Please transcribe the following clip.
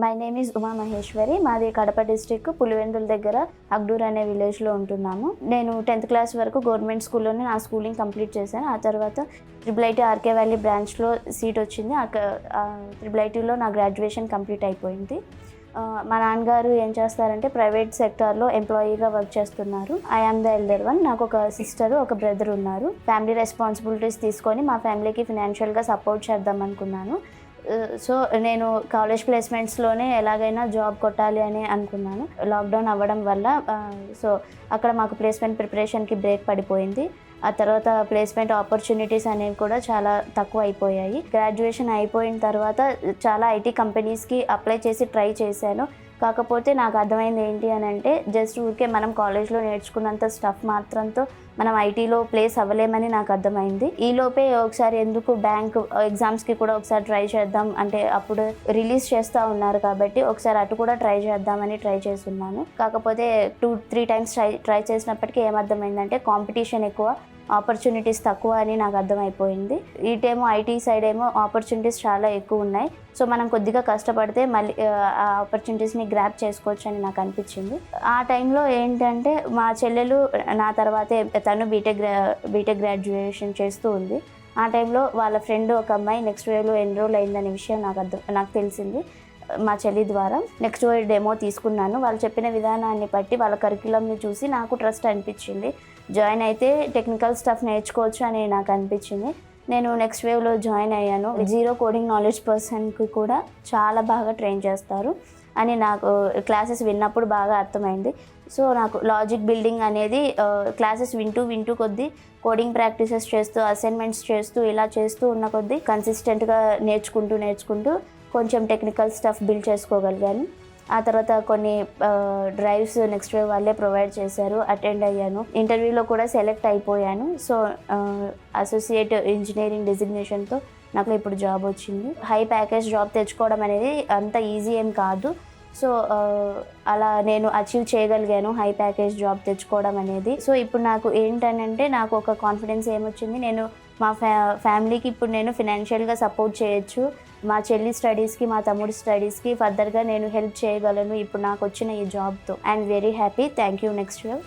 My name is Uma Maheshwari. మాది Kadapa district Pulivendula దగ్గర అగ్డూర్ అనే విలేజ్లో ఉంటున్నాము. నేను 10th క్లాస్ వరకు గవర్నమెంట్ స్కూల్లోనే నా స్కూలింగ్ కంప్లీట్ చేశాను. ఆ తర్వాత IIIT ఆర్కే వ్యాలీ బ్రాంచ్లో సీట్ వచ్చింది. IIITలో నా గ్రాడ్యుయేషన్ కంప్లీట్ అయిపోయింది. మా నాన్నగారు ఏం చేస్తారంటే ప్రైవేట్ సెక్టార్లో ఎంప్లాయీగా వర్క్ చేస్తున్నారు. I am the elder one. నాకు ఒక సిస్టర్, ఒక బ్రదర్ ఉన్నారు. ఫ్యామిలీ రెస్పాన్సిబిలిటీస్ తీసుకొని మా ఫ్యామిలీకి ఫినాన్షియల్గా సపోర్ట్ చేద్దాం అనుకున్నాను. సో నేను కాలేజ్ ప్లేస్మెంట్స్లోనే ఎలాగైనా జాబ్ కొట్టాలి అని అనుకున్నాను. లాక్డౌన్ అవ్వడం వల్ల సో అక్కడ మాకు ప్లేస్మెంట్ ప్రిపరేషన్కి బ్రేక్ పడిపోయింది. ఆ తర్వాత ప్లేస్మెంట్ ఆపర్చునిటీస్ అనేవి కూడా చాలా తక్కువ అయిపోయాయి. గ్రాడ్యుయేషన్ అయిపోయిన తర్వాత చాలా IT కంపెనీస్కి అప్లై చేసి ట్రై చేశాను. కాకపోతే నాకు అర్థమైంది ఏంటి అని అంటే జస్ట్ ఊరికే మనం కాలేజ్లో నేర్చుకున్నంత స్టఫ్ మాత్రంతో మనం ITలో ప్లేస్ అవ్వలేమని నాకు అర్థమైంది. ఈలోపే ఒకసారి ఎందుకు బ్యాంక్ ఎగ్జామ్స్కి కూడా ఒకసారి ట్రై చేద్దాం అంటే అప్పుడు రిలీజ్ చేస్తూ ఉన్నారు కాబట్టి ఒకసారి అటు కూడా ట్రై చేద్దామని ట్రై చేస్తున్నాను. కాకపోతే 2-3 టైమ్స్ ట్రై చేసినప్పటికీ ఏమర్థమైందంటే కాంపిటీషన్ ఎక్కువ, ఆపర్చునిటీస్ తక్కువ అని నాకు అర్థమైపోయింది. ఇటేమో IT సైడ్ ఏమో ఆపర్చునిటీస్ చాలా ఎక్కువ ఉన్నాయి. సో మనం కొద్దిగా కష్టపడితే మళ్ళీ ఆ ఆపర్చునిటీస్ని గ్రాప్ చేసుకోవచ్చు అని నాకు అనిపించింది. ఆ టైంలో ఏంటంటే మా చెల్లెలు నా తర్వాతే తను బీటెక్ గ్రాడ్యుయేషన్ చేస్తూ ఉంది. ఆ టైంలో వాళ్ళ ఫ్రెండ్ ఒక అమ్మాయి నెక్స్ట్ వేవ్లో ఎన్రోల్ అయిందనే విషయం నాకు తెలిసింది మా చెల్లి ద్వారా. నెక్స్ట్ వేవ్ డెమో తీసుకున్నాను. వాళ్ళు చెప్పిన విధానాన్ని బట్టి వాళ్ళ కరిక్యులంని చూసి నాకు ట్రస్ట్ అనిపించింది. జాయిన్ అయితే టెక్నికల్ స్టఫ్ నేర్చుకోవచ్చు అని నాకు అనిపించింది. నేను నెక్స్ట్ వేవ్లో జాయిన్ అయ్యాను. 0 కోడింగ్ నాలెడ్జ్ పర్సన్కి కూడా చాలా బాగా ట్రైన్ చేస్తారు అని నాకు క్లాసెస్ విన్నప్పుడు బాగా అర్థమైంది. సో నాకు లాజిక్ బిల్డింగ్ అనేది క్లాసెస్ వింటూ కొద్దీ కోడింగ్ ప్రాక్టీసెస్ చేస్తూ అసైన్మెంట్స్ చేస్తూ ఇలా చేస్తూ ఉన్న కొద్దీ కన్సిస్టెంట్గా నేర్చుకుంటూ కొంచెం టెక్నికల్ స్టఫ్ బిల్డ్ చేసుకోగలిగాను. ఆ తర్వాత కొన్ని డ్రైవ్స్ నెక్స్ట్ వేవ్ వాళ్ళే ప్రొవైడ్ చేశారు. అటెండ్ అయ్యాను. ఇంటర్వ్యూలో కూడా సెలెక్ట్ అయిపోయాను. సో అసోసియేట్ ఇంజనీరింగ్ డెసిగ్నేషన్తో నాకు ఇప్పుడు జాబ్ వచ్చింది. హై ప్యాకేజ్ జాబ్ తెచ్చుకోవడం అనేది అంత ఈజీ ఏం కాదు. సో అలా నేను అచీవ్ చేయగలిగాను హై ప్యాకేజ్ జాబ్ తెచ్చుకోవడం అనేది. సో ఇప్పుడు నాకు ఏంటనంటే నాకు ఒక కాన్ఫిడెన్స్ ఏమొచ్చింది, నేను మా ఫ్యామిలీకి ఇప్పుడు నేను ఫినాన్షియల్గా సపోర్ట్ చేయొచ్చు. మా చెల్లి స్టడీస్కి, మా తమ్ముడి స్టడీస్కి ఫర్దర్గా నేను హెల్ప్ చేయగలను ఇప్పుడు నాకు వచ్చిన ఈ జాబ్తో. I'm very happy. Thank you next wave.